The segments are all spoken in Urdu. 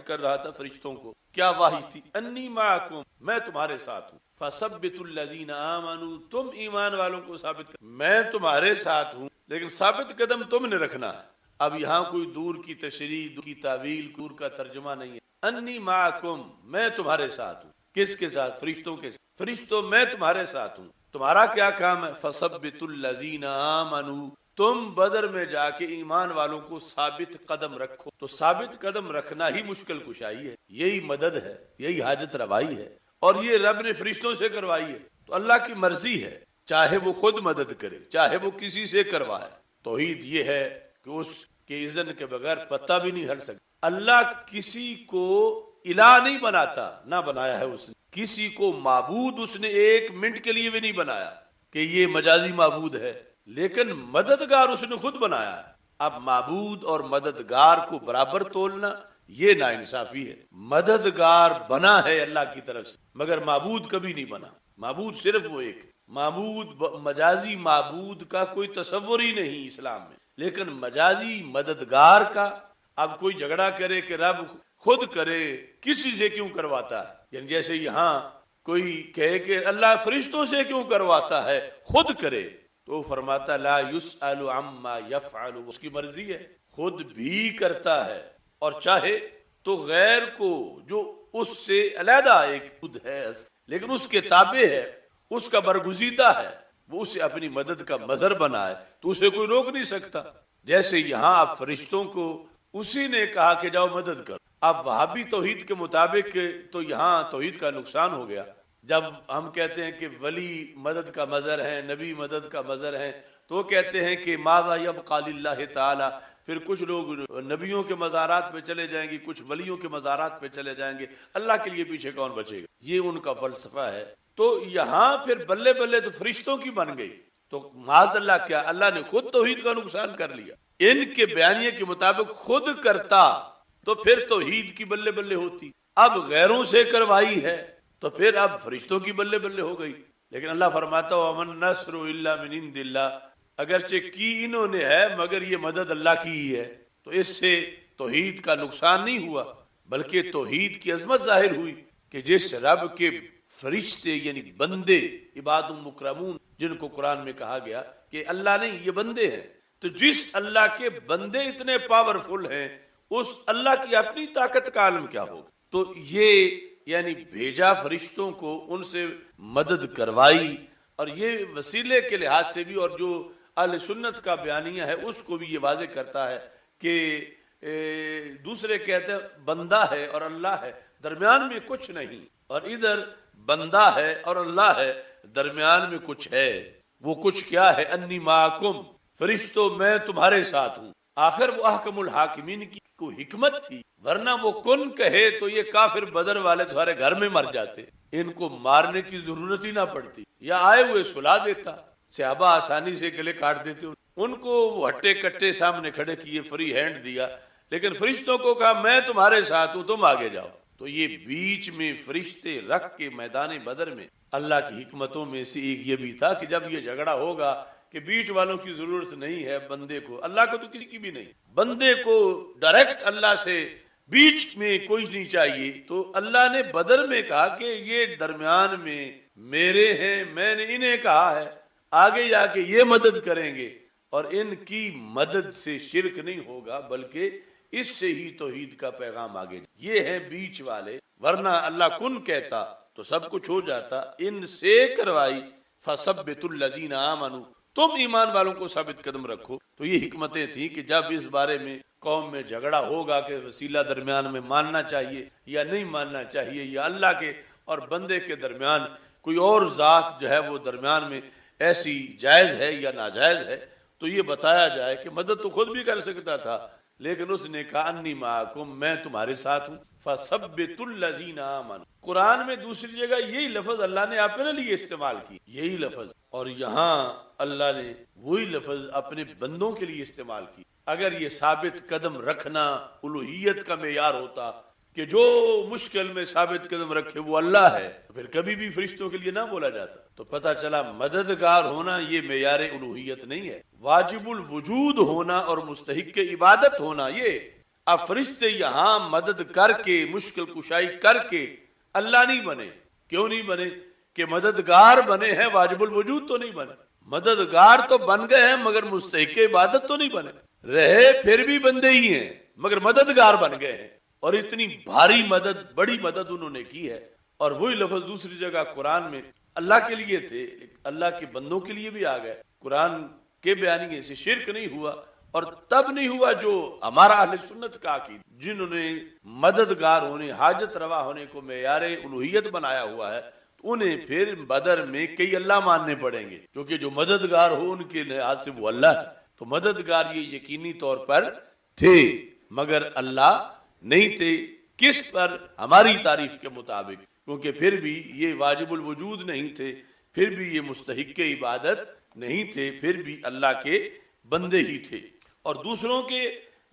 کر رہا تھا فرشتوں کو، کیا وحی تھی؟ انی معکم، میں تمہارے ساتھ ہوں، فثبتوا الذین آمنوا، تم ایمان والوں کو ثابت کر، میں تمہارے ساتھ ہوں لیکن ثابت قدم تم نے رکھنا ہے۔ اب یہاں کوئی دور کی تشریح، دور کی تعویل، دور کا ترجمہ نہیں ہے۔ انی معکم، میں تمہارے ساتھ ہوں، کس کے ساتھ؟ فرشتوں کے ساتھ۔ فرشتوں میں تمہارے ساتھ ہوں، تمہارا کیا کام ہے؟ فثبتوا الذین آمنوا، تم بدر میں جا کے ایمان والوں کو ثابت قدم رکھو۔ تو ثابت قدم رکھنا ہی مشکل کشائی ہے، یہی مدد ہے، یہی حاجت روائی ہے، اور یہ رب نے فرشتوں سے کروائی ہے۔ تو اللہ کی مرضی ہے، چاہے وہ خود مدد کرے، چاہے وہ کسی سے کروائے۔ توحید یہ ہے کہ اس کے اذن کے بغیر پتہ بھی نہیں ہل سکتا۔ اللہ کسی کو الہ نہیں بناتا، نہ بنایا ہے اس نے کسی کو معبود، اس نے ایک منٹ کے لیے بھی نہیں بنایا کہ یہ مجازی معبود ہے، لیکن مددگار اس نے خود بنایا ہے۔ اب معبود اور مددگار کو برابر تولنا یہ ناانصافی ہے۔ مددگار بنا ہے اللہ کی طرف سے، مگر معبود کبھی نہیں بنا۔ معبود صرف وہ ایک معبود، مجازی معبود کا کوئی تصور ہی نہیں اسلام میں، لیکن مجازی مددگار کا۔ اب کوئی جھگڑا کرے کہ رب خود کرے، کسی سے کیوں کرواتا ہے؟ یعنی جیسے یہاں کوئی کہے کہ اللہ فرشتوں سے کیوں کرواتا ہے، خود کرے، تو فرماتا لا یسأل عما یفعل، اس کی مرضی ہے، خود بھی کرتا ہے، اور چاہے تو غیر کو جو اس سے علیحدہ ایک خود ہے لیکن اس کے تابع ہے، اس کا برگزیدہ ہے، وہ اسے اپنی مدد کا مظہر بنائے تو اسے کوئی روک نہیں سکتا۔ جیسے یہاں اب فرشتوں کو اسی نے کہا کہ جاؤ مدد کرو۔ اب وہابی توحید کے مطابق تو یہاں توحید کا نقصان ہو گیا۔ جب ہم کہتے ہیں کہ ولی مدد کا مظہر ہے، نبی مدد کا مظہر ہے، تو وہ کہتے ہیں کہ ماذا یبقى للہ تعالی، پھر کچھ لوگ نبیوں کے مزارات پہ چلے جائیں گے، کچھ ولیوں کے مزارات پہ چلے جائیں گے، اللہ کے لیے پیچھے کون بچے گا؟ یہ ان کا فلسفہ ہے۔ تو یہاں پھر بلے بلے تو فرشتوں کی بن گئی، تو معاذ اللہ کیا اللہ نے خود توحید کا نقصان کر لیا۔ ان کے بیانیے کے مطابق خود کرتا تو پھر توحید کی بلے بلے ہوتی، اب غیروں سے کروائی ہے تو پھر اب فرشتوں کی بلے بلے ہو گئی۔ لیکن اللہ فرماتا وَمَن نَّصْرُ إِلَّا مِنْ عِندِ اللَّهِ، اگرچہ کی انہوں نے ہے مگر یہ مدد اللہ کی ہی ہے، تو اس سے توحید کا نقصان نہیں ہوا، بلکہ توحید کی عظمت ظاہر ہوئی کہ جس رب کے فرشتے یعنی بندے عباد مکرمون جن کو قرآن میں کہا گیا کہ اللہ نہیں یہ بندے ہیں، تو جس اللہ کے بندے اتنے پاورفل ہیں اس اللہ کی اپنی طاقت کا عالم کیا ہوگا۔ تو یہ یعنی بھیجا فرشتوں کو، ان سے مدد کروائی، اور یہ وسیلے کے لحاظ سے بھی، اور جو اہل سنت کا بیانیہ ہے اس کو بھی یہ واضح کرتا ہے کہ دوسرے کہتے ہیں بندہ ہے اور اللہ ہے، درمیان میں کچھ نہیں، اور ادھر بندہ ہے اور اللہ ہے، درمیان میں کچھ ہے۔ وہ کچھ کیا ہے؟ انی معکم، فرشتوں میں تمہارے ساتھ ہوں۔ آخر وہ احکم الحاکمین کی کوئی حکمت تھی، ورنہ وہ کن کہے تو یہ کافر بدر والے تمہارے گھر میں مر جاتے، ان کو مارنے کی ضرورت ہی نہ پڑتی، یا آئے ہوئے سلا دیتا، صحابہ آسانی سے گلے کاٹ دیتے، ان کو وہ ہٹے کٹے سامنے کھڑے کیے، فری ہینڈ دیا، لیکن فرشتوں کو کہا میں تمہارے ساتھ ہوں، تم آگے جاؤ۔ تو یہ بیچ میں فرشتے رکھ کے میدان بدر میں اللہ کی حکمتوں میں سے ایک یہ بھی تھا کہ جب یہ جھگڑا ہوگا کہ بیچ والوں کی ضرورت نہیں ہے بندے کو، اللہ کو تو کسی کی بھی نہیں، بندے کو ڈائریکٹ اللہ سے بیچ میں کوئی نہیں چاہیے، تو اللہ نے بدر میں کہا کہ یہ درمیان میں میرے ہیں، میں نے انہیں کہا ہے آگے جا کے یہ مدد کریں گے، اور ان کی مدد سے شرک نہیں ہوگا بلکہ اس سے ہی توحید کا پیغام آگے یہ ہیں بیچ والے، ورنہ اللہ کن کہتا تو سب کچھ ہو جاتا، ان سے کروائی۔ فَثَبِّتُوا الَّذِينَ آمَنُوا، تم ایمان والوں کو ثابت قدم رکھو۔ تو یہ حکمتیں تھیں کہ جب اس بارے میں قوم میں جھگڑا ہوگا کہ وسیلہ درمیان میں ماننا چاہیے یا نہیں ماننا چاہیے، یا اللہ کے اور بندے کے درمیان کوئی اور ذات جو ہے وہ درمیان میں ایسی جائز ہے یا ناجائز ہے، تو یہ بتایا جائے کہ مدد تو خود بھی کر سکتا تھا، لیکن اس نے کہا انی معکم، میں تمہارے ساتھ ہوں۔ فَثَبِّتُوا الَّذِينَ آمَنُوا، قرآن میں دوسری جگہ یہی لفظ اللہ نے اپنے لیے استعمال کی، یہی لفظ، اور یہاں اللہ نے وہی لفظ اپنے بندوں کے لیے استعمال کی۔ اگر یہ ثابت قدم رکھنا الوہیت کا معیار ہوتا کہ جو مشکل میں ثابت قدم رکھے وہ اللہ ہے، تو پھر کبھی بھی فرشتوں کے لیے نہ بولا جاتا۔ تو پتہ چلا مددگار ہونا یہ معیار الوہیت نہیں ہے، واجب الوجود ہونا اور مستحق عبادت ہونا یہ اب فرشتے یہاں مدد کر کے مشکل کشائی کر کے اللہ نہیں بنے. کیوں نہیں بنے؟ کہ مددگار بنے ہیں، واجب الوجود تو نہیں بنے. مددگار تو بن گئے ہیں مگر مستحق عبادت تو نہیں بنے. رہے پھر بھی بندے ہی ہیں مگر مددگار بن گئے ہیں. اور اتنی بھاری مدد، بڑی مدد انہوں نے کی ہے. اور وہی لفظ دوسری جگہ قرآن میں اللہ کے لیے تھے، اللہ کے بندوں کے لیے بھی آ گئے. قرآن کے بیانیے سے شرک نہیں ہوا، اور تب نہیں ہوا جو ہمارا اہل سنت کا عقیدہ، جنہوں نے مددگار ہونے، حاجت روا ہونے کو معیار الوہیت بنایا ہوا ہے، انہیں پھر بدر میں کئی اللہ ماننے پڑیں گے، کیونکہ جو مددگار ہو ان کے لحاظ سے وہ اللہ ہے. تو مددگار یہ یقینی طور پر تھے مگر اللہ نہیں تھے. کس پر؟ ہماری تعریف کے مطابق، کیونکہ پھر بھی یہ واجب الوجود نہیں تھے، پھر بھی یہ مستحق عبادت نہیں تھے، پھر بھی اللہ کے بندے ہی تھے. اور دوسروں کے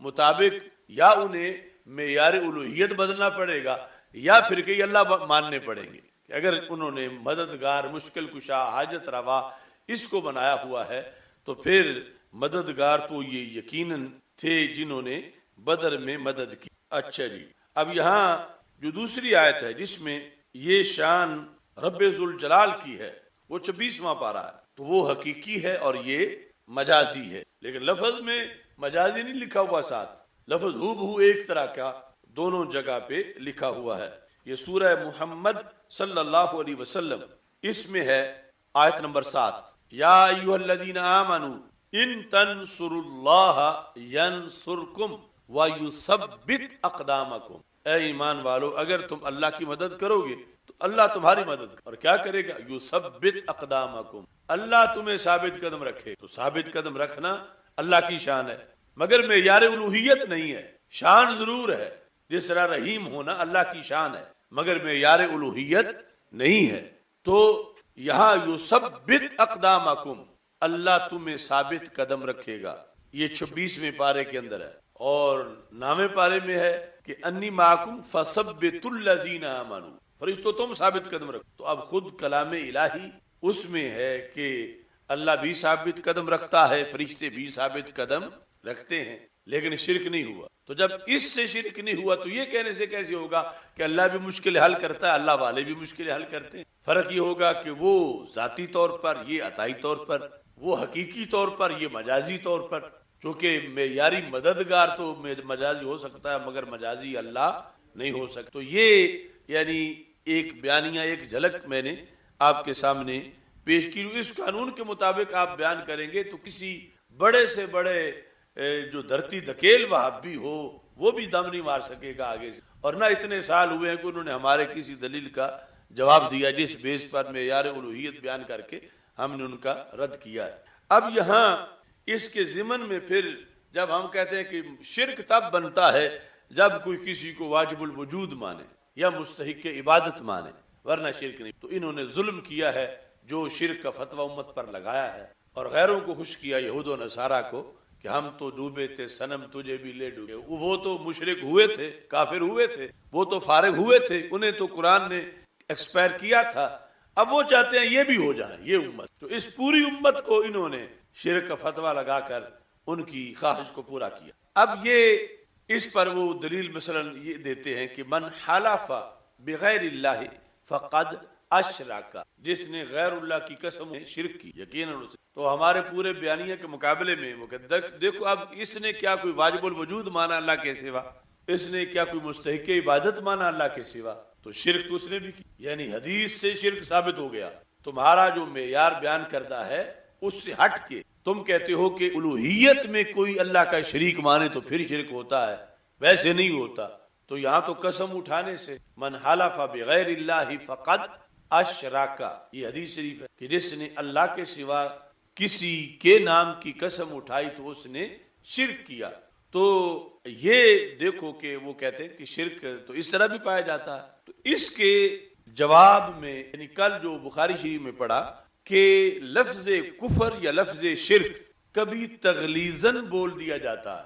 مطابق یا انہیں معیار الوہیت بدلنا پڑے گا یا پھر کہ اللہ ماننے پڑیں گے. کہ اگر انہوں نے مددگار، مشکل کشا، حاجت روا اس کو بنایا ہوا ہے تو پھر مددگار تو یہ یقیناً تھے جنہوں نے بدر میں مدد کی. اچھا جی، اب یہاں جو دوسری آیت ہے جس میں یہ شان رب ذوالجلال کی ہے وہ 26واں پارہ ہے، تو وہ حقیقی ہے اور یہ مجازی ہے. لیکن لفظ میں مجازی نہیں لکھا ہوا، ساتھ لفظ ہو بہو ایک طرح کا دونوں جگہ پہ لکھا ہوا ہے. یہ سورہ محمد صلی اللہ علیہ وسلم، اس میں ہے آیت نمبر 7، یا ایھا الذین آمنوا ان تنصروا اللہ ینصرکم ویثبت اقدامکم. اے ایمان والو، اگر تم اللہ کی مدد کرو گے تو اللہ تمہاری مدد اور کیا کرے گا؟ یثبت اقدامکم، اللہ تمہیں ثابت قدم رکھے. تو ثابت قدم رکھنا اللہ کی شان ہے مگر معیار الوہیت نہیں ہے. شان ضرور ہے، جس طرح رحیم ہونا اللہ کی شان ہے مگر معیار الوہیت نہیں ہے. تو یہاں یثبت اقدامکم، اللہ تمہیں ثابت قدم رکھے گا. یہ 26ویں پارے کے اندر ہے. اور 9ویں پارے میں ہے کہ انی معکم فثبتوا الذین آمنوا، فرشتوں تم ثابت قدم رکھو. تو اب خود کلام الہی اس میں ہے کہ اللہ بھی ثابت قدم رکھتا ہے، فرشتے بھی ثابت قدم رکھتے ہیں، لیکن شرک نہیں ہوا. تو جب اس سے شرک نہیں ہوا تو یہ کہنے سے کیسے ہوگا کہ اللہ بھی مشکل حل کرتا ہے، اللہ والے بھی مشکل حل کرتے ہیں؟ فرق یہ ہوگا کہ وہ ذاتی طور پر، یہ عطائی طور پر، وہ حقیقی طور پر، یہ مجازی طور پر. چونکہ معیاری مددگار تو مجازی ہو سکتا ہے مگر مجازی اللہ نہیں ہو سکتا. تو یہ یعنی ایک بیانیہ، ایک جھلک میں نے آپ کے سامنے پیش کی. اس قانون کے مطابق آپ بیان کریں گے تو کسی بڑے سے بڑے جو دھرتی دھکیل وہابی ہو وہ بھی دم نہیں مار سکے گا آگے سے. اور نہ اتنے سال ہوئے ہیں کہ انہوں نے ہمارے کسی دلیل کا جواب دیا جس بیس پر معیار الوہیت بیان کر کے ہم نے ان کا رد کیا ہے. اب یہاں اس کے ضمن میں پھر جب ہم کہتے ہیں کہ شرک تب بنتا ہے جب کوئی کسی کو واجب الوجود مانے یا مستحق عبادت مانے، ورنہ شرک نہیں. تو انہوں نے ظلم کیا ہے جو شرک کا فتویٰ امت پر لگایا ہے اور غیروں کو خوش کیا، یہود و نصارہ کو، کہ ہم تو ڈوبے تھے صنم تجھے بھی لے ڈوبے. وہ تو مشرک ہوئے تھے، کافر ہوئے تھے، وہ تو فارغ ہوئے تھے، انہیں تو قرآن نے ایکسپائر کیا تھا. اب وہ چاہتے ہیں یہ بھی ہو جائیں یہ امت. تو اس پوری امت کو انہوں نے شرک کا فتویٰ لگا کر ان کی خواہش کو پورا کیا. اب یہ اس پر وہ دلیل مثلا یہ دیتے ہیں کہ من حلف بغیر اللہ فقد اشرک، جس نے غیر اللہ کی قسم شرک کی یقیناً اسے. تو ہمارے پورے بیانیہ کے مقابلے میں دیکھو اب اس نے کیا کوئی واجب الوجود مانا اللہ کے سوا، اس نے کیا کوئی مستحق عبادت مانا اللہ کے سوا، تو شرک تو اس نے بھی کی. یعنی حدیث سے شرک ثابت ہو گیا. تمہارا جو معیار بیان کرتا ہے اس سے ہٹ کے تم کہتے ہو کہ الوہیت میں کوئی اللہ کا شریک مانے تو پھر شرک ہوتا ہے، ویسے نہیں ہوتا. تو یہاں تو قسم اٹھانے سے من حلف بغیر اللہ فقد اشرک، یہ حدیث شریف ہے کہ جس نے اللہ کے سوا کسی کے نام کی قسم اٹھائی تو اس نے شرک کیا. تو یہ دیکھو کہ وہ کہتے ہیں کہ شرک تو اس طرح بھی پایا جاتا ہے. تو اس کے جواب میں یعنی کل جو بخاری شریف میں پڑھا کہ لفظ کفر یا لفظ شرک کبھی تغلیظاً بول دیا جاتا ہے.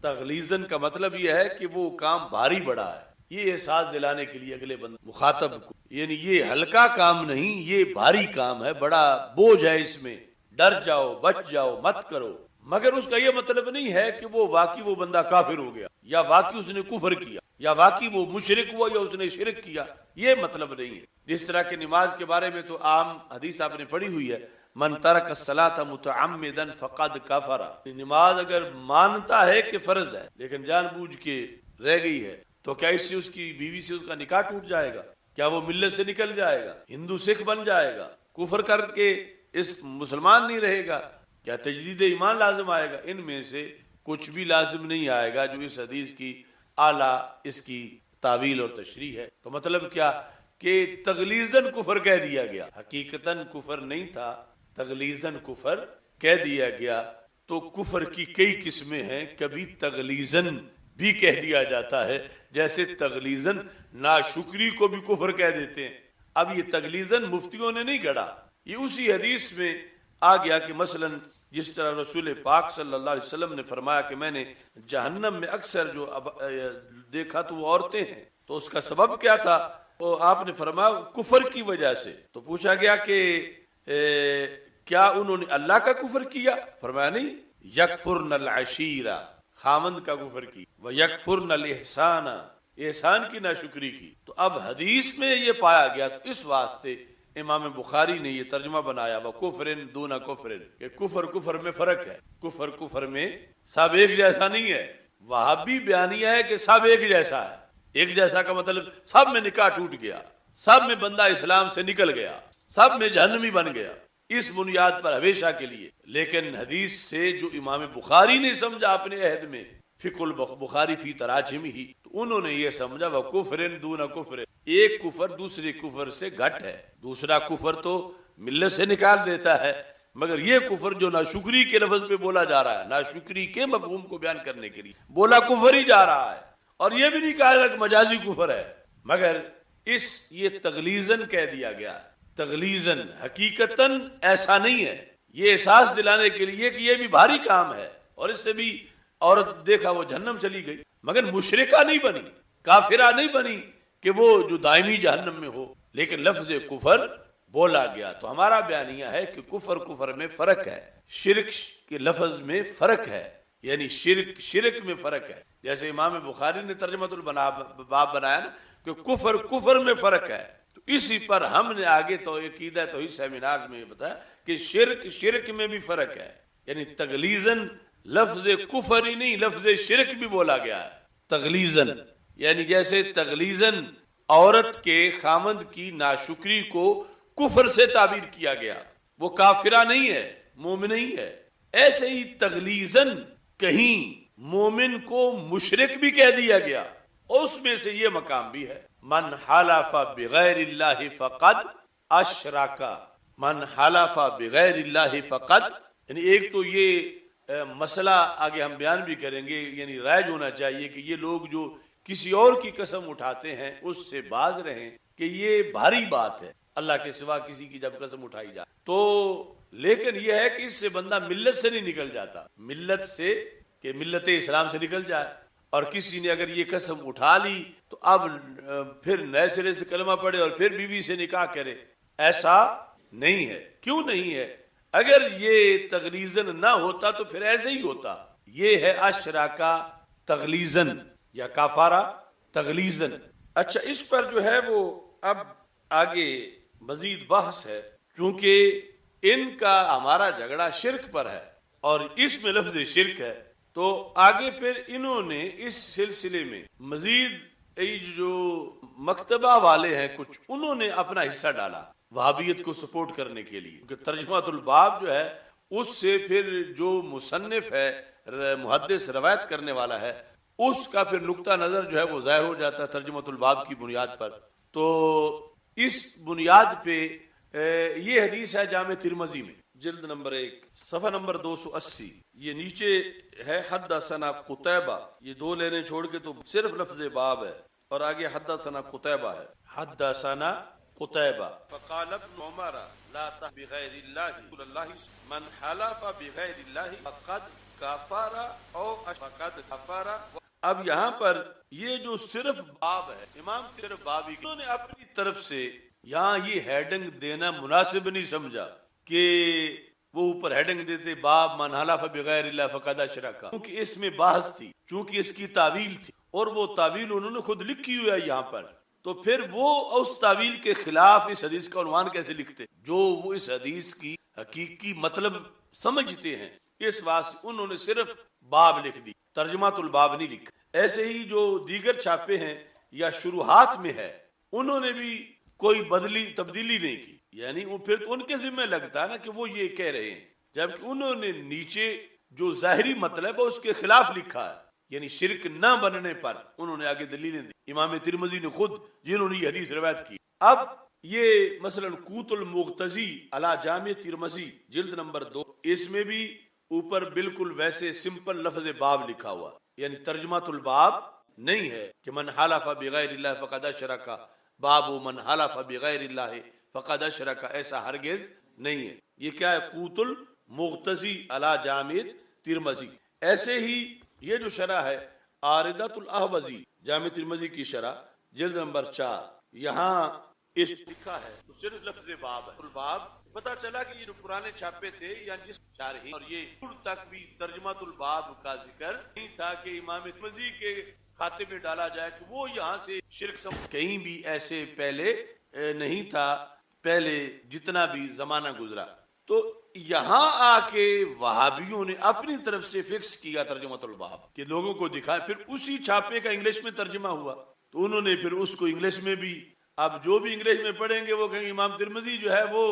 تغلیظاً کا مطلب یہ ہے کہ وہ کام بھاری بڑا ہے، یہ احساس دلانے کے لیے اگلے بندے مخاطب کو، یعنی یہ ہلکا کام نہیں، یہ بھاری کام ہے، بڑا بوجھ ہے اس میں، ڈر جاؤ، بچ جاؤ، مت کرو. مگر اس کا یہ مطلب نہیں ہے کہ وہ واقعی وہ بندہ کافر ہو گیا، یا واقعی اس نے کفر کیا، یا واقعی وہ مشرک ہوا، یا اس نے شرک کیا، یہ مطلب نہیں ہے۔ جس طرح کہ نماز کے بارے میں تو عام حدیث آپ نے پڑھی ہوئی ہے، من ترک الصلاۃ متعمدا فقد کفر، نماز اگر مانتا ہے کہ فرض ہے لیکن جان بوجھ کے رہ گئی ہے تو کیا اس سے اس کی بیوی سے اس کا نکاح ٹوٹ جائے گا؟ کیا وہ ملت سے نکل جائے گا، ہندو سکھ بن جائے گا، کفر کر کے اس مسلمان نہیں رہے گا؟ کیا تجدید ایمان لازم آئے گا؟ ان میں سے کچھ بھی لازم نہیں آئے گا جو اس حدیث کی اعلیٰ اس کی تعویل اور تشریح ہے۔ تو مطلب کیا کہ تغلیظاً کفر کہہ دیا گیا، حقیقتاً کفر نہیں تھا، تغلیظاً کفر کہہ دیا گیا۔ تو کفر کی کئی قسمیں ہیں، کبھی تغلیظاً بھی کہہ دیا جاتا ہے، جیسے تغلیظاً ناشکری کو بھی کفر کہہ دیتے ہیں۔ اب یہ تغلیظاً مفتیوں نے نہیں گھڑا، یہ اسی حدیث میں آ گیا کہ مثلاً جس طرح رسول پاک صلی اللہ علیہ وسلم نے فرمایا کہ میں نے جہنم میں اکثر جو دیکھا تو وہ عورتیں ہیں، تو اس کا سبب کیا تھا؟ تو آپ نے فرمایا کفر کی وجہ سے۔ تو پوچھا گیا کہ کیا انہوں نے اللہ کا کفر کیا؟ فرمایا نہیں، یکفرن العشیرہ، خامند کا کفر کی، ویکفرن الاحسان، احسان کی ناشکری کی۔ تو اب حدیث میں یہ پایا گیا، تو اس واسطے امام بخاری نے یہ ترجمہ بنایا وَكُفْرٍ دُونَ كُفْرٍ، کہ کفر کفر میں فرق ہے، کفر کفر میں سب ایک جیسا نہیں ہے۔ وہابی بیانیہ ہے کہ سب ایک جیسا ہے، ایک جیسا کا مطلب سب میں نکاح ٹوٹ گیا، سب میں بندہ اسلام سے نکل گیا، سب میں جہنمی بن گیا، اس بنیاد پر ہمیشہ کے لیے۔ لیکن حدیث سے جو امام بخاری نے سمجھا اپنے عہد میں، فقہ البخاری فی تراجم ہی، تو انہوں نے یہ سمجھا وَكُفْرٍ دُونَ كُفْرٍ، ایک کفر دوسرے کفر سے گھٹ ہے۔ دوسرا کفر تو ملت سے نکال دیتا ہے، مگر یہ کفر جو ناشکری کے لفظ پہ بولا جا رہا ہے، ناشکری کے مفہوم کو بیان کرنے کے لیے بولا کفر ہی جا رہا ہے، اور یہ بھی نہیں کہا جا کہ مجازی کفر ہے، مگر یہ تغلیظاً کہہ دیا گیا، تغلیظاً، حقیقتاً ایسا نہیں ہے۔ یہ احساس دلانے کے لیے کہ یہ بھی بھاری کام ہے، اور اس سے بھی عورت دیکھا وہ جہنم چلی گئی، مگر مشرکہ نہیں بنی، کافرہ نہیں بنی کہ وہ جو دائمی جہنم میں ہو، لیکن لفظ کفر بولا گیا۔ تو ہمارا بیانیہ ہے کہ کفر کفر میں فرق ہے، شرک کے لفظ میں فرق ہے، یعنی شرک میں فرق ہے۔ جیسے امام بخاری نے ترجمۃ الباب بنایا نا کہ کفر کفر میں فرق ہے، تو اسی پر ہم نے آگے تو عقیدہ توحید سیمینار میں بتایا کہ شرک میں بھی فرق ہے، یعنی تغلیظاً لفظ کفر ہی نہیں، لفظ شرک بھی بولا گیا ہے تغلیظاً، یعنی جیسے تغلیظاً عورت کے خامند کی ناشکری کو کفر سے تعبیر کیا گیا، وہ کافرہ نہیں ہے، مومن نہیں ہے، ایسے ہی تغلیظاً کہیں مومن کو مشرک بھی کہہ دیا گیا، اور اس میں سے یہ مقام بھی ہے، من حلف بغیر اللہ فقد اشرک، من حلف بغیر اللہ فقد، یعنی ایک تو یہ مسئلہ آگے ہم بیان بھی کریں گے، یعنی رائج ہونا چاہیے کہ یہ لوگ جو کسی اور کی قسم اٹھاتے ہیں اس سے باز رہیں کہ یہ بھاری بات ہے، اللہ کے سوا کسی کی جب قسم اٹھائی جائے تو، لیکن یہ ہے کہ اس سے بندہ ملت سے نہیں نکل جاتا، ملت سے کہ ملت اسلام سے نکل جائے، اور کسی نے اگر یہ قسم اٹھا لی تو اب پھر نئے سرے سے کلمہ پڑھے اور پھر بیوی سے نکاح کرے، ایسا نہیں ہے۔ کیوں نہیں ہے؟ اگر یہ تغلیظاً نہ ہوتا تو پھر ایسے ہی ہوتا۔ یہ ہے اشراکا تغلیظاً یا کافارہ تغلیظاً۔ اچھا، اس پر جو ہے وہ اب آگے مزید بحث ہے، چونکہ ان کا ہمارا جھگڑا شرک پر ہے اور اس میں لفظ شرک ہے، تو آگے پھر انہوں نے اس سلسلے میں مزید جو مکتبہ والے ہیں کچھ، انہوں نے اپنا حصہ ڈالا وہابیت کو سپورٹ کرنے کے لیے، کیونکہ ترجمۃ الباب جو ہے اس سے پھر جو مصنف ہے، محدث روایت کرنے والا ہے، اس کا پھر نقطہ نظر جو ہے وہ ظاہر ہو جاتا ہے ترجمۃ الباب کی بنیاد پر۔ تو اس بنیاد پہ یہ حدیث ہے جامع ترمذی میں جلد نمبر 1 صفحہ نمبر 280، یہ نیچے ہے حدثنا قتیبہ، یہ دو لینے چھوڑ کے تو صرف لفظ باب ہے، اور آگے حدثنا قتیبہ ہے، حدثنا قتیبہ فقال ابن عمر لا بغیر اللہ من حلف بغیر اللہ فقد کفر او فقد کفر۔ اب یہاں پر یہ جو صرف باب ہے، امام صرف بابی انہوں نے اپنی طرف سے یہاں یہ ہیڈنگ دینا مناسب نہیں سمجھا کہ وہ اوپر ہیڈنگ دیتے باب من حلف بغیر اللہ فقد اشرک، کیونکہ اس میں بحث تھی، چونکہ اس کی تعویل تھی اور وہ تعویل انہوں نے خود لکھی ہوئی ہے یہاں پر، تو پھر وہ اس تعویل کے خلاف اس حدیث کا عنوان کیسے لکھتے جو وہ اس حدیث کی حقیقی مطلب سمجھتے ہیں، اس واسطے انہوں نے صرف باب لکھ دی، ترجمہ الباب نہیں لکھا۔ ایسے ہی جو دیگر چھاپے ہیں یا شروحات میں ہے انہوں نے بھی کوئی تبدیلی نہیں کی، یعنی وہ پھر ان کے ذمہ لگتا ہے نا کہ وہ یہ کہہ رہے ہیں، جبکہ انہوں نے نیچے جو ظاہری مطلب ہے اس کے خلاف لکھا ہے، یعنی شرک نہ بننے پر انہوں نے آگے دلیلیں دی۔ امام ترمذی نے خود جنہوں نے یہ حدیث روایت کی، اب یہ مثلا قوت المغتزی علی جامع ترمذی جلد نمبر 2، اس میں بھی اوپر بالکل ویسے سمپل لفظ باب لکھا ہوا، یعنی ترجمہ الباب نہیں ہے کہ من حلف بغیر اللہ فقد اشرک، باب من حلف بغیر اللہ فقد اشرک، ایسا ہرگز نہیں ہے۔ یہ کیا ہے؟ قوت المغتزی علی جامع ترمذی۔ ایسے ہی یہ جو شرح ہے عارضۃ الاحوزی جامع ترمذی کی شرح جلد نمبر 4، یہاں اس لکھا ہے تو صرف لفظ باب ہے، الباب پتا چلا کہ یہ جو پرانے چھاپے تھے یا جس شارحین اور یہ دور تک بھی ترجمہ الباب کا ذکر نہیں تھا کہ امام ترمذی کے خاتے میں ڈالا جائے کہ وہ یہاں سے شرک کہیں بھی ایسے پہلے نہیں تھا، پہلے جتنا بھی زمانہ گزرا۔ تو یہاں آ کے وہابیوں نے اپنی طرف سے فکس کیا ترجمہ الباب کہ لوگوں کو دکھائے، پھر اسی چھاپے کا انگلش میں ترجمہ ہوا تو انہوں نے پھر اس کو انگلش میں بھی، اب جو بھی انگلش میں پڑھیں گے وہ کہیں گے امام ترمذی جو ہے وہ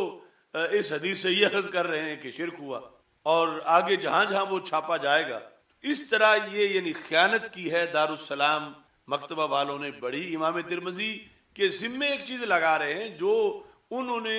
اس حدیث سے یہ اخذ کر رہے ہیں کہ شرک ہوا، اور آگے جہاں جہاں وہ چھاپا جائے گا اس طرح یہ یعنی خیانت کی ہے دارالسلام مکتبہ والوں نے بڑی۔ امام ترمذی کے ذمے ایک چیز لگا رہے ہیں جو انہوں نے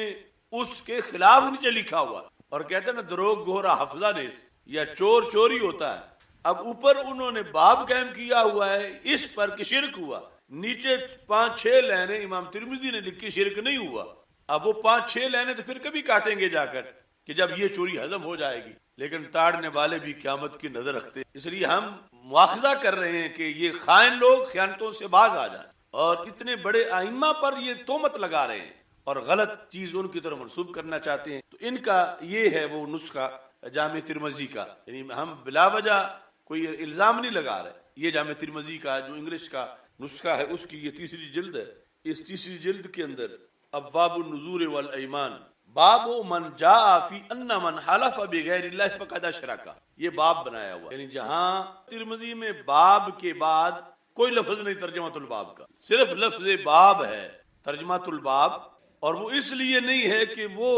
اس کے خلاف نیچے لکھا ہوا، اور کہتے ہیں نا دروغ گہرا حفظہ نیس، یا چور چوری ہوتا ہے۔ اب اوپر انہوں نے باب قائم کیا ہوا ہے اس پر کہ شرک ہوا، نیچے 5-6 لائنیں امام ترمذی نے لکھی شرک نہیں ہوا۔ اب وہ 5-6 لائنیں تو پھر کبھی کاٹیں گے جا کر کہ جب یہ چوری ہضم ہو جائے گی، لیکن تاڑنے والے بھی قیامت کی نظر رکھتے، اس لیے ہم مواخذہ کر رہے ہیں کہ یہ خائن لوگ خیانتوں سے باز آ جائیں، اور اتنے بڑے ائمہ پر یہ تہمت لگا رہے ہیں اور غلط چیز ان کی طرف منسوب کرنا چاہتے ہیں۔ تو ان کا یہ ہے وہ نسخہ جامع ترمذی کا، یعنی ہم بلا وجہ کوئی الزام نہیں لگا رہے، یہ جامع ترمذی کا جو انگلش کا نسخہ ہے اس کی یہ 3 جلد ہے، اس 3 جلد کے اندر ابواب النذور والایمان، باب من جاء فی ان من حلف بغیر اللہ فقد اشرک، یہ باب بنایا ہوا، یعنی جہاں ترمذی میں باب کے بعد کوئی لفظ نہیں ترجمہ الباب کا، صرف لفظ باب ہے ترجمہ الباب، اور وہ اس لیے نہیں ہے کہ وہ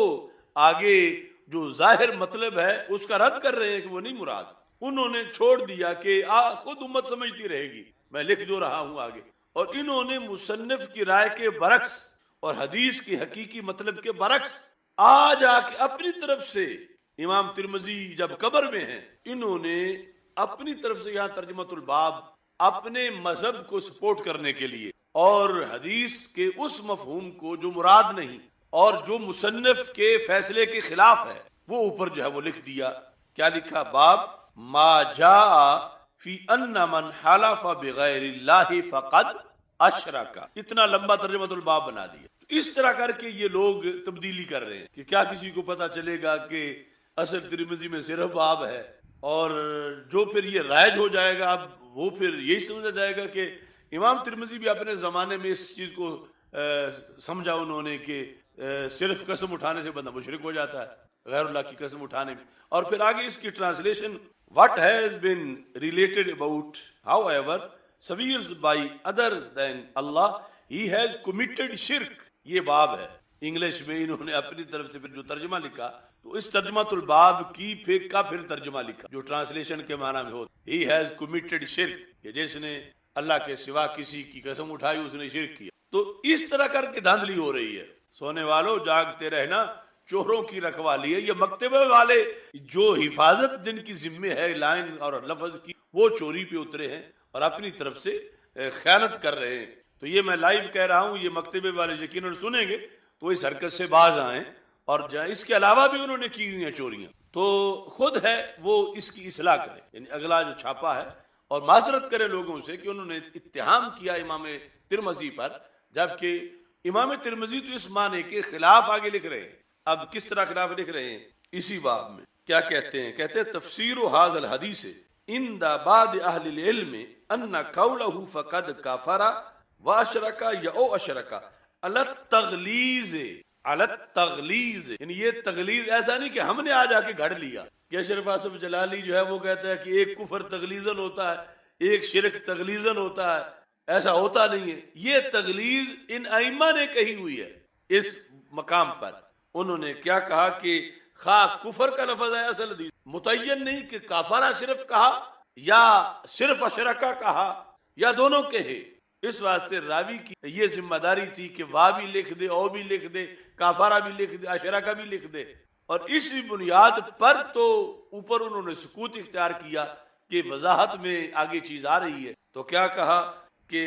آگے جو ظاہر مطلب ہے اس کا رد کر رہے ہیں کہ وہ نہیں مراد، انہوں نے چھوڑ دیا کہ خود امت سمجھتی رہے گی، میں لکھ جو رہا ہوں آگے، اور انہوں نے مصنف کی رائے کے برعکس اور حدیث کی حقیقی مطلب کے برعکس آج آ کے اپنی طرف سے، امام ترمذی جب قبر میں ہیں انہوں نے اپنی طرف سے یہاں ترجمہ الباب اپنے مذہب کو سپورٹ کرنے کے لیے اور حدیث کے اس مفہوم کو جو مراد نہیں اور جو مصنف کے فیصلے کے خلاف ہے وہ اوپر جو ہے وہ لکھ دیا۔ کیا لکھا؟ باب ما جاء فی ان من حلف بغیر اللہ فقد اشرک، اتنا لمبا ترجمہ الباب بنا دیا۔ اس طرح کر کے یہ لوگ تبدیلی کر رہے ہیں کہ کیا کسی کو پتا چلے گا کہ اصل ترمذی میں صرف باب ہے، اور جو پھر یہ رائج ہو جائے گا اب وہ پھر یہی سمجھا جائے گا کہ امام ترمذی بھی اپنے زمانے میں اس چیز کو سمجھا انہوں نے کہ صرف قسم اٹھانے سے بندہ مشرک ہو جاتا ہے، غیر اللہ کی قسم اٹھانے میں، اور پھر آگے اس کی translation what has been related about however swears by other than Allah he has committed shirk، یہ باب ہے انگلش میں، انہوں نے اپنی طرف سے پھر جو ترجمہ لکھا تو اس ترجمہ الباب کی پھر ترجمہ لکھا جو ٹرانسلیشن کے معنی میں ہو، he has committed shirk، کہ جس نے اللہ کے سوا کسی کی قسم اٹھائی اس نے شرک کیا۔ تو اس طرح کر کے دھاندلی ہو رہی ہے، سونے والوں جاگتے رہنا، چوروں کی رکھوالی ہے، یہ مکتبے والے جو حفاظت جن کی ذمہ ہے لائن اور لفظ کی وہ چوری پہ اترے ہیں اور اپنی طرف سے خیانت کر رہے ہیں۔ تو یہ میں لائیو کہہ رہا ہوں، یہ مکتبے والے یقیناً سنیں گے تو اس حرکت سے باز آئیں، اور اس کے علاوہ بھی انہوں نے کی ہوئی ہیں چوریاں، تو خود ہے وہ اس کی اصلاح کرے، یعنی اگلا جو چھاپا ہے، اور معذرت کرے لوگوں سے کہ انہوں نے اتہام کیا امام ترمذی پر، جبکہ امام ترمذی تو اس معنی کے خلاف آگے لکھ رہے ہیں۔ اب کس طرح خلاف لکھ رہے ہیں اسی باب میں کیا کہتے ہیں؟ کہتے ہیں تفسیر ھذا الحدیث عند بعض اہل العلم ان قوله فقد کفر واشرک یا او اشرک علی التغلیظ، علی التغلیظ، یعنی یہ تغلیظ ایسا نہیں کہ ہم نے آ جا کے گھڑ لیا کہ اشرف آصف جلالی جو ہے وہ کہتا ہے کہ ایک کفر تغلیظاً ہوتا ہے، ایک شرک تغلیظاً ہوتا ہے، ایسا ہوتا نہیں ہے۔ یہ تغلیظ ان ائمہ نے کہی ہوئی ہے اس مقام پر۔ انہوں نے کیا کہا کہ خواہ کفر کا لفظ ہے اصل حدیث متعین نہیں کہ کافرہ صرف کہا یا صرف اشرکا کہا یا دونوں کہے، اس واسطے راوی کی یہ ذمہ داری تھی کہ وا بھی لکھ دے، او بھی لکھ دے، کافرہ بھی لکھ دے، اشرکا بھی لکھ دے، اور اسی بنیاد پر تو اوپر انہوں نے سکوت اختیار کیا کہ وضاحت میں آگے چیز آ رہی ہے۔ تو کیا کہا کہ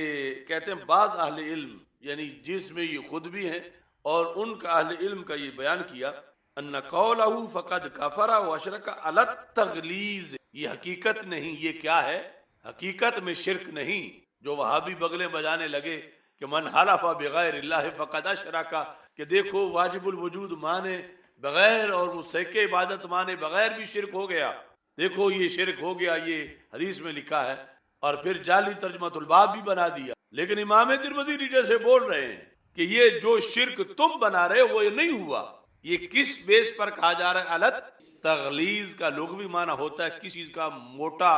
کہتے ہیں بعض اہل علم، یعنی جس میں یہ خود بھی ہیں اور ان کا اہل علم کا یہ بیان کیا، ان قولہ فقد کفر واشرک علی التغلیظ، یہ حقیقت نہیں، یہ کیا ہے؟ حقیقت میں شرک نہیں۔ جو وہابی بغلیں بجانے لگے کہ من حلف بغیر اللہ فقد اشرک، کہ دیکھو واجب الوجود مانے بغیر اور مستحق عبادت مانے بغیر بھی شرک ہو گیا، دیکھو یہ شرک ہو گیا، یہ حدیث میں لکھا ہے، اور پھر جعلی ترجمۃ الباب بھی بنا دیا۔ لیکن امام ترمذی نیچے سے بول رہے ہیں کہ یہ جو شرک تم بنا رہے ہو وہ نہیں ہوا۔ یہ کس بیس پر کہا جا رہا ہے؟ الت تغلیظ کا لغوی معنی ہوتا ہے کسی چیز کا موٹا،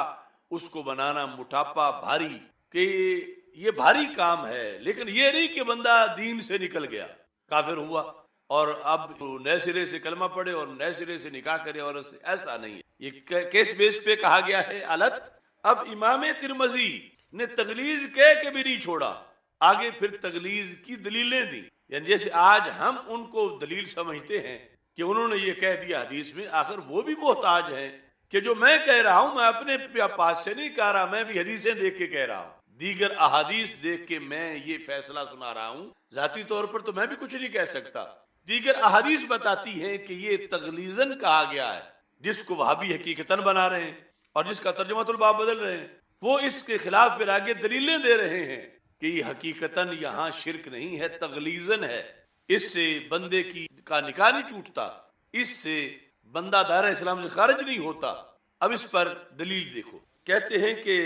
اس کو بنانا، موٹاپا، بھاری، کہ یہ بھاری کام ہے، لیکن یہ نہیں کہ بندہ دین سے نکل گیا، کافر ہوا اور اب نئے سرے سے کلمہ پڑھے اور نئے سرے سے نکاح کرے، اور ایسا نہیں ہے۔ یہ کس بیس پہ کہا گیا ہے الت؟ اب امام ترمذی نے تغلیظ کہہ کے بھی نہیں چھوڑا، آگے پھر تغلیظ کی دلیلیں دی، یعنی جیسے آج ہم ان کو دلیل سمجھتے ہیں کہ انہوں نے یہ کہہ دیا حدیث میں، آخر وہ بھی محتاج ہیں کہ جو میں کہہ رہا ہوں میں اپنے پاس سے نہیں کہہ رہا، میں بھی حدیثیں دیکھ کے کہہ رہا ہوں، دیگر احادیث دیکھ کے میں یہ فیصلہ سنا رہا ہوں، ذاتی طور پر تو میں بھی کچھ نہیں کہہ سکتا۔ دیگر احادیث بتاتی ہیں کہ یہ تغلیظاً کہا گیا ہے، جس کو وہابی حقیقتاً بنا رہے ہیں اور جس کا ترجمۃ الباب بدل رہے ہیں، وہ اس کے خلاف پھر آگے دلیلیں دے رہے ہیں کہ یہ حقیقتاً یہاں شرک نہیں ہے، تغلیظاً ہے، اس سے بندے کا نکاح نہیں ٹوٹتا، اس سے بندہ دائرہ اسلام سے خارج نہیں ہوتا۔ اب اس پر دلیل دیکھو، کہتے ہیں کہ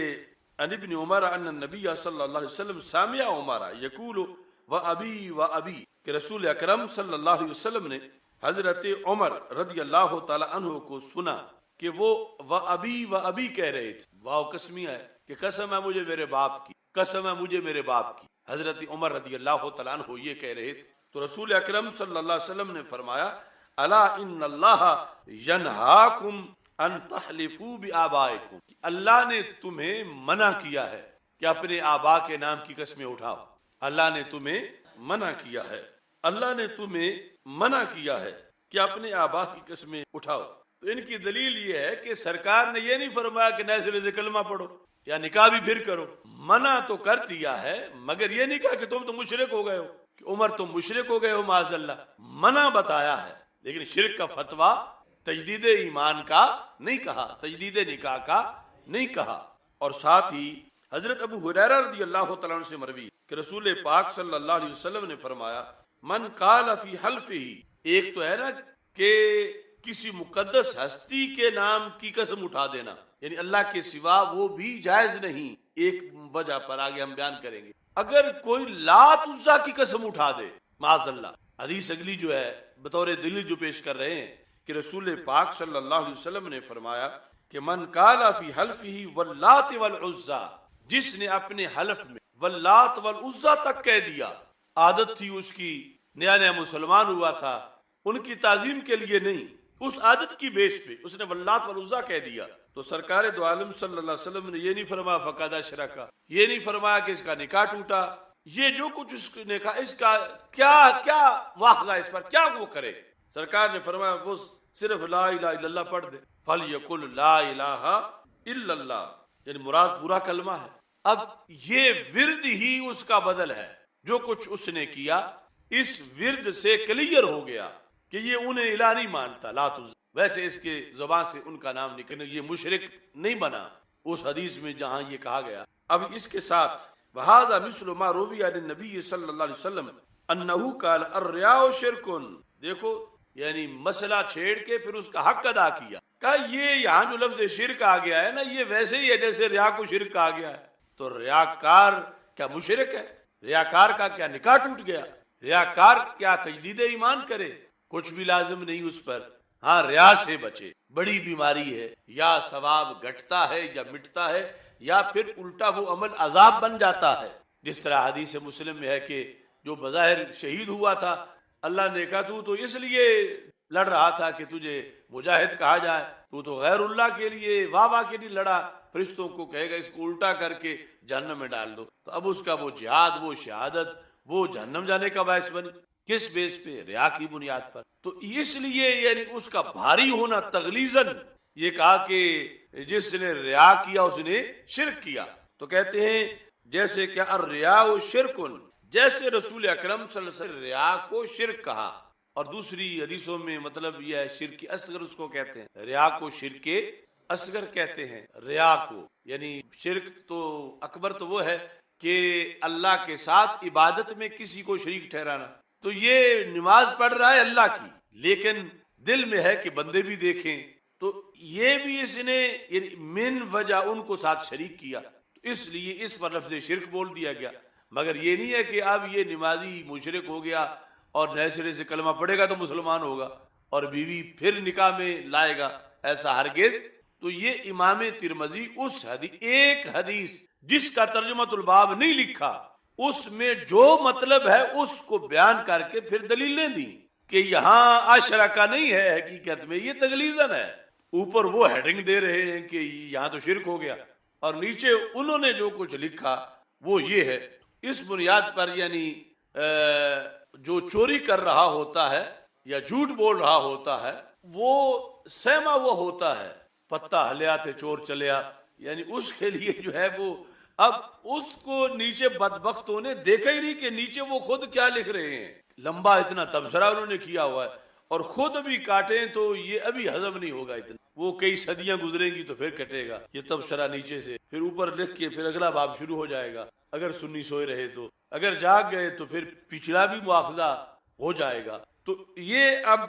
عن ابن عمر ان النبی صلی اللہ علیہ وسلم سامع عمر یقول و ابی، کہ رسول اکرم صلی اللہ علیہ وسلم نے حضرت عمر رضی اللہ تعالی عنہ کو سنا کہ وہ و ابی کہہ رہے تھے۔ واو قسمیہ ہے کہ قسم ہے مجھے میرے باپ کی، قسم ہے مجھے میرے باپ کی۔ حضرت عمر رضی اللہ تعالیٰ عنہ یہ کہہ رہے تھے، تو رسول اکرم صلی اللہ علیہ وسلم نے فرمایا الا ان اللہ ینہاکم ان تحلفوا بآبائکم، اللہ نے تمہیں منع کیا ہے کہ اپنے آبا کے نام کی قسمیں اٹھاؤ۔ اللہ نے تمہیں منع کیا ہے، اللہ نے تمہیں منع کیا ہے کہ اپنے آبا کی قسمیں اٹھاؤ۔ تو ان کی دلیل یہ ہے کہ سرکار نے یہ نہیں فرمایا کہ نئے سرے سے کلمہ پڑھو یا نکاح بھی پھر کرو، منع تو کر دیا ہے، مگر یہ نہیں کہا کہ تم تو مشرک ہو گئے ہو، کہ عمر تم مشرک ہو گئے ہو معاذ اللہ، منع بتایا ہے، لیکن شرک کا فتویٰ تجدید ایمان کا نہیں کہا، تجدید نکاح کا نہیں کہا۔ اور ساتھ ہی حضرت ابو ہریرہ رضی اللہ تعالیٰ عنہ سے مروی کہ رسول پاک صلی اللہ علیہ وسلم نے فرمایا من قال فی حلفہ، ایک تو ہے نا کہ کسی مقدس ہستی کے نام کی قسم اٹھا دینا، یعنی اللہ کے سوا وہ بھی جائز نہیں، ایک وجہ پر آگے ہم بیان کریں گے۔ اگر کوئی لات عزا کی قسم اٹھا دے معاذ اللہ، حدیث اگلی جو ہے بطور دلیل جو پیش کر رہے ہیں کہ رسول پاک صلی اللہ علیہ وسلم نے فرمایا کہ من قال فی حلفہ واللات والعزا، جس نے اپنے حلف میں واللات والعزا تک کہہ دیا، عادت تھی اس کی، نیا نیا مسلمان ہوا تھا، ان کی تعظیم کے لیے نہیں، اس عادت کی بیس پہ اس نے واللات والعزا کہہ دیا، تو سرکار دو عالم صلی اللہ علیہ وسلم نے یہ نہیں فرمایا فقد اشرکا، یہ نہیں فرمایا کہ اس کا نکاح ٹوٹا، یہ جو کچھ اس نے کہا اس کا کیا واخذہ اس پر کیا وہ کرے۔ سرکار نے فرمایا وہ صرف لا الہ الا اللہ پڑھ دے، فَلْيَقُلْ لَا إِلَٰهَ إِلَّا اللَّهُ، یعنی مراد پورا کلمہ ہے۔ اب یہ ورد ہی اس کا بدل ہے، جو کچھ اس نے کیا اس ورد سے کلیئر ہو گیا کہ یہ انہیں الہ نہیں مانتا، لا تُزْ، ویسے اس کے زبان سے ان کا نام نکلے، یہ مشرک نہیں بنا اس حدیث میں جہاں یہ کہا گیا۔ اب اس کے ساتھ وَهَذَا مِثْلُ مَا رُوِيَ عَنِ النَّبِيِّ صلی اللہ علیہ وسلم أَنَّهُ قَالَ الرِّيَاءُ شِرْكٌ، دیکھو یعنی مسئلہ چھیڑ کے پھر اس کا حق ادا کیا. کہا یہ یہاں جو لفظ شرک آ گیا ہے نا یہ ویسے ہی ہے جیسے ریا کو شرک آ گیا ہے. تو ریاکار کیا مشرک ہے؟ ریاکار کا کیا نکاح ٹوٹ گیا؟ ریاکار کیا تجدید ایمان کرے؟ کچھ بھی لازم نہیں اس پر. ہاں ریا سے بچے، بڑی بیماری ہے. یا ثواب گھٹتا ہے یا مٹتا ہے یا پھر الٹا وہ عمل عذاب بن جاتا ہے. جس طرح حدیث مسلم میں ہے کہ جو بظاہر شہید ہوا تھا اللہ نے کہا تو اس لیے لڑ رہا تھا کہ تجھے مجاہد کہا جائے، تو غیر اللہ کے لیے واہ کے لیے لڑا، فرشتوں کو کہے گا اس کو الٹا کر کے جہنم میں ڈال دو. تو اب اس کا وہ جہاد، وہ شہادت، وہ جہنم جانے کا باعث بنی. کس بیس پہ؟ ریا کی بنیاد پر. تو اس لیے یعنی اس کا بھاری ہونا تغلیظاً یہ کہا کہ جس نے ریا کیا اس نے شرک کیا. تو کہتے ہیں جیسے کہ الریا شرکن، جیسے رسول اکرم صلی اللہ علیہ وسلم ریا کو شرک کہا. اور دوسری حدیثوں میں مطلب یہ ہے شرک اصغر اس کو کہتے ہیں. ریا کو شرک اصغر کہتے ہیں. ریا کو یعنی شرک تو اکبر تو وہ ہے کہ اللہ کے ساتھ عبادت میں کسی کو شریک ٹھہرانا. تو یہ نماز پڑھ رہا ہے اللہ کی لیکن دل میں ہے کہ بندے بھی دیکھیں، تو یہ بھی اس نے یعنی من وجہ ان کو ساتھ شریک کیا، تو اس لیے اس پر لفظ شرک بول دیا گیا. مگر یہ نہیں ہے کہ اب یہ نمازی مشرک ہو گیا اور نئے سرے سے کلمہ پڑھے گا تو مسلمان ہوگا اور بیوی پھر نکاح میں لائے گا، ایسا ہرگز. تو یہ امام ترمذی اس ایک حدیث جس کا ترجمۃ الباب نہیں لکھا اس میں جو مطلب ہے اس کو بیان کر کے پھر دلیلیں دی کہ یہاں اشرکا نہیں ہے، حقیقت میں یہ تغلیظاً ہے. اوپر وہ ہیڈنگ دے رہے ہیں کہ یہاں تو شرک ہو گیا اور نیچے انہوں نے جو کچھ لکھا وہ یہ ہے. اس بنیاد پر یعنی جو چوری کر رہا ہوتا ہے یا جھوٹ بول رہا ہوتا ہے وہ سہما وہ ہوتا ہے، پتا ہلیا تے چور چلیا، یعنی اس کے لیے جو ہے وہ اب اس کو نیچے بدبختوں نے دیکھا ہی نہیں کہ نیچے وہ خود کیا لکھ رہے ہیں. لمبا اتنا تبصرہ انہوں نے کیا ہوا ہے اور خود بھی کاٹیں تو یہ ابھی ہضم نہیں ہوگا اتنا، وہ کئی صدیاں گزریں گی تو پھر کٹے گا یہ تبصرہ نیچے سے، پھر اوپر لکھ کے پھر اگلا باب شروع ہو جائے گا. اگر سنی سوئے رہے تو، اگر جاگ گئے تو پھر پچھلا بھی مواخذہ ہو جائے گا. تو یہ اب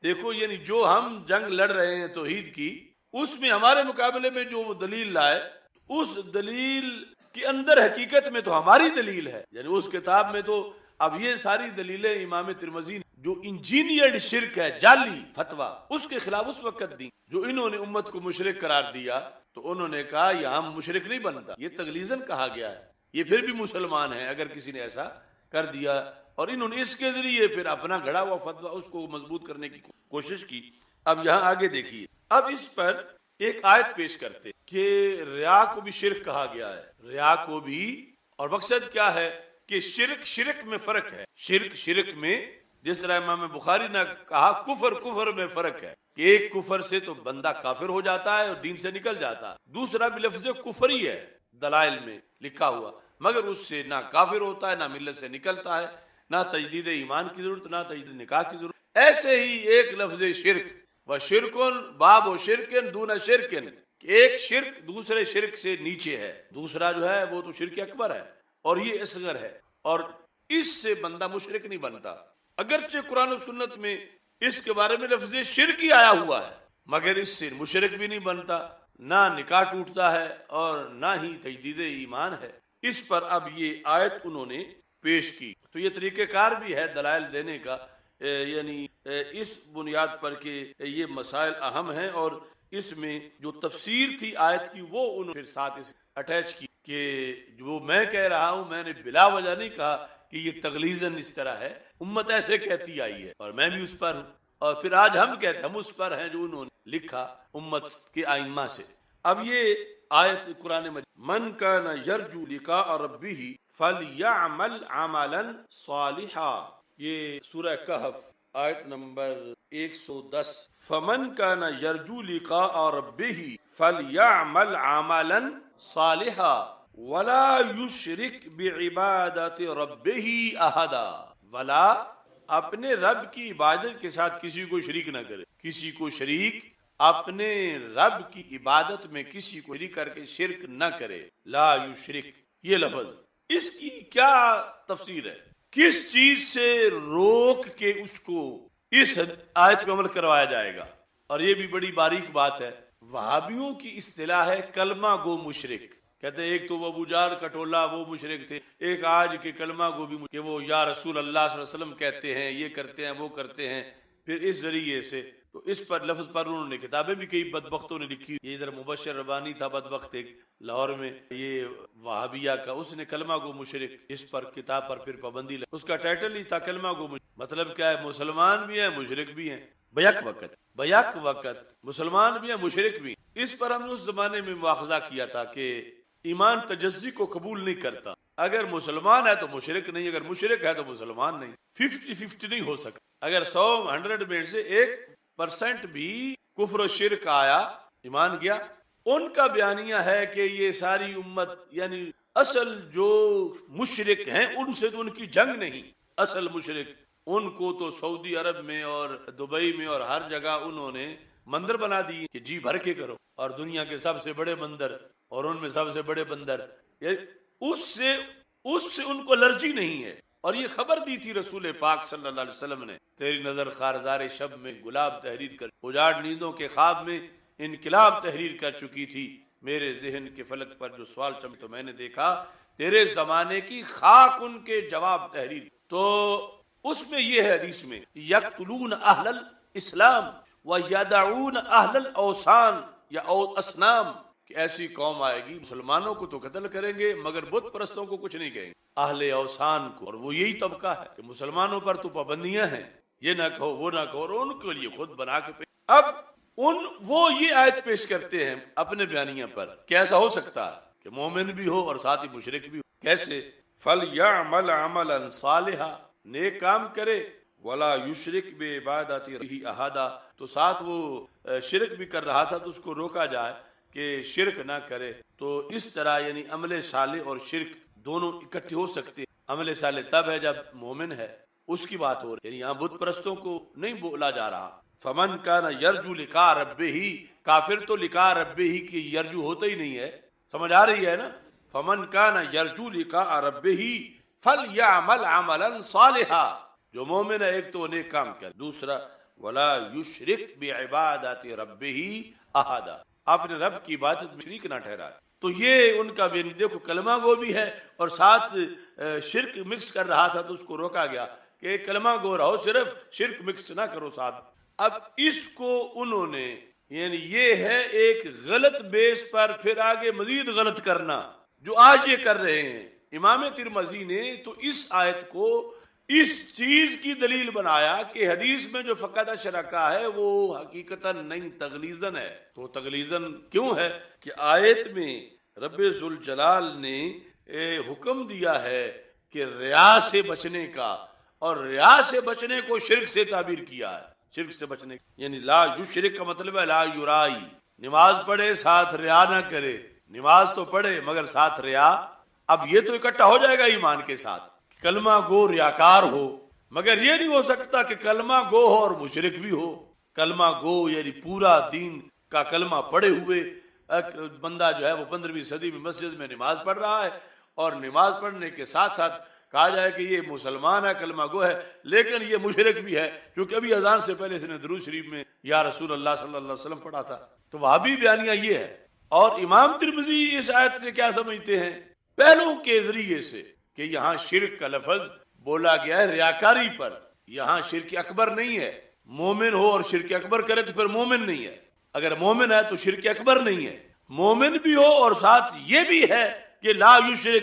دیکھو یعنی جو ہم جنگ لڑ رہے ہیں توحید کی، اس میں ہمارے مقابلے میں جو وہ دلیل لائے اس دلیل کے اندر حقیقت میں تو ہماری دلیل ہے. یعنی اس کتاب میں تو اب یہ ساری دلیلیں امام ترمذی جو انجینئرڈ شرک ہے، جعلی فتویٰ، اس کے خلاف اس وقت دی جو انہوں نے امت کو مشرک قرار دیا. تو انہوں نے کہا یہاں مشرک نہیں بنتا، یہ تغلیظاً کہا گیا ہے، یہ پھر بھی مسلمان ہیں اگر کسی نے ایسا کر دیا. اور انہوں نے اس کے ذریعے پھر اپنا گھڑا ہوا فتویٰ اس کو مضبوط کرنے کی کوشش کی. اب یہاں آگے دیکھیے، اب اس پر ایک آیت پیش کرتے کہ ریا کو بھی شرک کہا گیا ہے. ریا کو بھی، اور مقصد کیا ہے کہ شرک میں فرق ہے. شرک میں جس طرح امام بخاری نے کہا کفر میں فرق ہے کہ ایک کفر سے تو بندہ کافر ہو جاتا ہے اور دین سے نکل جاتا ہے، دوسرا بھی لفظ کفر ہی ہے دلائل میں لکھا ہوا، مگر اس سے نہ کافر ہوتا ہے، نہ ملت سے نکلتا ہے، نہ تجدید ایمان کی ضرورت، نہ تجدید نکاح کی ضرورت. ایسے ہی ایک لفظ شرک و شرکن باب و شرکن دون شرکن، ایک شرک دوسرے شرک سے نیچے ہے، دوسرا جو ہے وہ تو شرک اکبر ہے اور یہ اصغر ہے، اور اس سے بندہ مشرک نہیں بنتا. اگرچہ قرآن و سنت میں اس کے بارے میں لفظ شرک ہی آیا ہوا ہے مگر اس سے مشرک بھی نہیں بنتا، نہ نکاح ٹوٹتا ہے اور نہ ہی تجدید ایمان ہے. اس پر اب یہ آیت انہوں نے پیش کی. تو یہ طریقہ کار بھی ہے دلائل دینے کا، یعنی اس بنیاد پر کہ یہ مسائل اہم ہیں اور اس میں جو تفسیر تھی آیت کی وہ انہوں نے پھر ساتھ اس اٹیچ کی کہ جو میں کہہ رہا ہوں میں نے بلا وجہ نہیں کہا کہ یہ تغلیظاً اس طرح ہے، امت ایسے کہتی آئی ہے اور میں بھی اس پر ہوں، اور پھر آج ہم کہتے ہیں ہم اس پر ہیں جو انہوں نے لکھا امت کے ائمہ سے. اب یہ آیت قرآن مجید من کان یرجو لقاء ربہ فلیعمل عملا صالحا، یہ سورہ کہف آیت نمبر 110. فمن کان یرجو لقاء ربہ فلیعمل عملا صالحا ولا یشرک بعبادت ربہ احدا، ولا اپنے رب کی عبادت کے ساتھ کسی کو شریک نہ کرے، کسی کو شریک اپنے رب کی عبادت میں کسی کو شریک کر کے شرک نہ کرے. لا یشرک، یہ لفظ اس کی کیا تفسیر ہے؟ کس چیز سے روک کے اس کو اس آیت پہ عمل کروایا جائے گا. اور یہ بھی بڑی باریک بات ہے. وہابیوں کی اصطلاح ہے کلمہ گو مشرک. کہتے ہیں ایک تو وہ ابو جہل کا ٹولہ وہ مشرک تھے، ایک آج کے کلمہ گو بھی کہ وہ یا رسول اللہ صلی اللہ علیہ وسلم کہتے ہیں، یہ کرتے ہیں وہ کرتے ہیں. پھر اس ذریعے سے تو اس پر لفظ پر انہوں نے کتابیں بھی کئی بدبختوں نے لکھی. یہ ادھر مبشر ربانی تھا بدبخت ایک لاہور میں، یہ وہابیہ کا، اس نے کلمہ گو مشرک اس پر کتاب پر پھر پابندی لگی. اس کا ٹائٹل ہی تھا کلمہ گو مشرک. مطلب کیا ہے؟ مسلمان بھی ہیں مشرک بھی ہیں بیک وقت مسلمان بھی ہیں مشرک بھی. اس پر ہم نے اس زمانے میں مواخذہ کیا تھا کہ ایمان تجزی کو قبول نہیں کرتا. اگر مسلمان ہے تو مشرک نہیں، اگر مشرک ہے تو مسلمان نہیں. 50-50 نہیں ہو سکتا. اگر 100 میں سے 1% بھی کفر و شرک آیا، ایمان گیا. ان کا بیانیہ ہے کہ یہ ساری امت یعنی اصل جو مشرک ہیں ان سے تو ان کی جنگ نہیں. اصل مشرک ان کو تو سعودی عرب میں اور دبئی میں اور ہر جگہ انہوں نے مندر بنا دی کہ جی بھر کے کرو، اور دنیا کے سب سے بڑے مندر اور ان میں سب سے بڑے بندر، اس سے ان کو الرجی نہیں ہے. اور یہ خبر دی تھی رسول پاک صلی اللہ علیہ وسلم نے، تیری نظر خارزار شب میں گلاب تحریر کر، اجاڑ نیندوں کے خواب میں انقلاب تحریر کر چکی تھی. میرے ذہن کے فلک پر جو سوال چمک تو میں نے دیکھا تیرے زمانے کی خاک ان کے جواب تحریر. تو اس میں یہ ہے حدیث میں یقتلون اہل الاسلام ویدعون اہل الاوثان یا اصنام، کہ ایسی قوم آئے گی مسلمانوں کو تو قتل کریں گے مگر بت پرستوں کو کچھ نہیں کہیں گے، اہل اوثان کو. اور وہ یہی طبقہ ہے کہ مسلمانوں پر تو پابندیاں ہیں، یہ نہ کہو وہ نہ کہو، اور ان کے لیے خود بنا کے اب وہ یہ آیت پیش کرتے ہیں اپنے بیانیہ پر کہ ایسا ہو سکتا ہے کہ مومن بھی ہو اور ساتھ ہی مشرک بھی ہو. کیسے؟ فَلْيَعْمَلْ عَمَلًا صَالِحًا، نیک کام کرے، وَلَا يُشْرِكْ بِعِبَادَةِ رَبِّهِ أَحَدًا، تو ساتھ وہ شرک بھی کر رہا تھا تو اس کو روکا جائے کہ شرک نہ کرے. تو اس طرح یعنی عمل صالح اور شرک دونوں اکٹھے ہو سکتے. عمل صالح تب ہے جب مومن ہے، اس کی بات ہو رہی ہے. یعنی یہاں بت پرستوں کو نہیں بولا جا رہا. فمن کان یرجو لقاء ربہ، کافر تو لقاء ربہ کی یرجو ہوتا ہی نہیں ہے. سمجھ آ رہی ہے نا؟ فمن کان یرجو لقاء ربہ فلیعمل عملا صالحا، جو مومن ہے ایک تو نیک کام کر، دوسرا ولا یشرک بعبادت ربہ احدا، اپنے رب کی عبادت میں شریک نہ ٹھہرائے. تو یہ ان کا بھی دیکھو کلمہ گو بھی ہے اور ساتھ شرک مکس کر رہا تھا تو اس کو روکا گیا کہ کلمہ گو رہو، صرف شرک مکس نہ کرو ساتھ. اب اس کو انہوں نے یعنی یہ ہے ایک غلط بیس پر پھر آگے مزید غلط کرنا جو آج یہ کر رہے ہیں. امام ترمذی نے تو اس آیت کو اس چیز کی دلیل بنایا کہ حدیث میں جو فقط شرکا ہے وہ حقیقتاً نہیں تغلیظاً ہے. تو تغلیظاً کیوں ہے کہ آیت میں رب ذوالجلال نے حکم دیا ہے کہ ریا سے بچنے کا، اور ریا سے بچنے کو شرک سے تعبیر کیا ہے. شرک سے بچنے یعنی لا یشرک کا مطلب ہے لا یرائی، نماز پڑھے ساتھ ریا نہ کرے. نماز تو پڑھے مگر ساتھ ریا. اب یہ تو اکٹھا ہو جائے گا ایمان کے ساتھ، کلمہ گو ریاکار ہو، مگر یہ نہیں ہو سکتا کہ کلمہ گو ہو اور مشرک بھی ہو. کلمہ گو یعنی پورا دین کا کلمہ پڑھے ہوئے بندہ جو ہے وہ 15ویں صدی میں مسجد میں نماز پڑھ رہا ہے، اور نماز پڑھنے کے ساتھ ساتھ کہا جائے کہ یہ مسلمان ہے کلمہ گو ہے لیکن یہ مشرک بھی ہے کیونکہ ابھی اذان سے پہلے اس نے درود شریف میں یا رسول اللہ صلی اللہ علیہ وسلم پڑھا تھا. تو وہابی بیانیہ یہ ہے. اور امام ترمذی اس آیت سے کیا سمجھتے ہیں؟ پہلوں کے ذریعے سے کہ یہاں شرک کا لفظ بولا گیا ہے ریاکاری پر، یہاں شرک اکبر نہیں ہے. مومن ہو اور شرک اکبر کرے تو پھر مومن نہیں ہے. اگر مومن ہے تو شرک اکبر نہیں ہے. مومن بھی ہو اور ساتھ یہ بھی ہے کہ لا یشرک